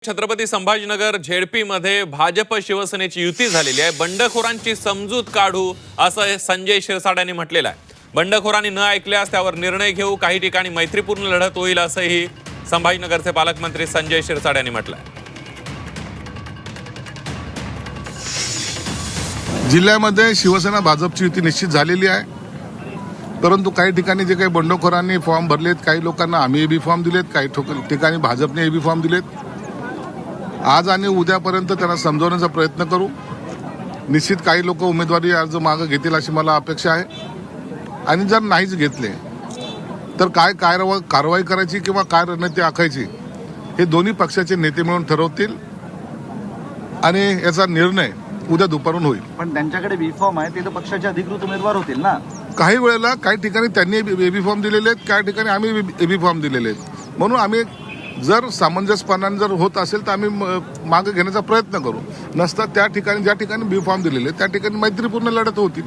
Chhatrapati Sambhajinagar ZP मध्ये भाजप शिवसेनेची युती झालेली आहे। बंडखोरांची समजूत काढू असं संजय शिरसाट म्हटलेलं आहे। बंडखोरांनी न ऐकल्यास त्यावर निर्णय घेऊ, काही ठिकाणी मैत्रीपूर्ण लढत होईल असंही संभाजीनगरचे पालकमंत्री संजय शिरसाट यांनी म्हटलंय। जिल्ह्यामध्ये शिवसेना भाजपची युती निश्चित झालेली आहे, परंतु काही ठिकाणी जे काही बंडखोरांनी फॉर्म भरलेत, काही लोकांना आम्ही एबी फॉर्म दिलेत, काही ठिकाणी भाजपने एबी फॉर्म दिलेत। आज आणि उद्यापर्यंत त्यांना समजवण्याचा प्रयत्न करू। निश्चित काही लोक उमेदवारी अर्ज मागे घेतील अशी मला अपेक्षा आहे, आणि जर नाहीच घेतले तर काय कारवाई करायची किंवा काय रणनीती आखायची हे दोन्ही पक्षाचे नेते मिळून ठरवतील, आणि याचा निर्णय उद्या दुपारून होईल। पण त्यांच्याकडे बी फॉर्म आहे, ते तर पक्षाचे अधिकृत उमेदवार होतील ना। काही वेळेला काही ठिकाणी त्यांनी एबी फॉर्म दिलेले आहेत, काही ठिकाणी आम्ही एबी फॉर्म दिलेले आहेत। म्हणून आम्ही जर सामंजस्यपणाने जर होत असेल तर आम्ही मागे घेण्याचा प्रयत्न करू, नसता त्या ठिकाणी ज्या ठिकाणी बी फॉर्म दिलेले त्या ठिकाणी मैत्रीपूर्ण लढत होतील।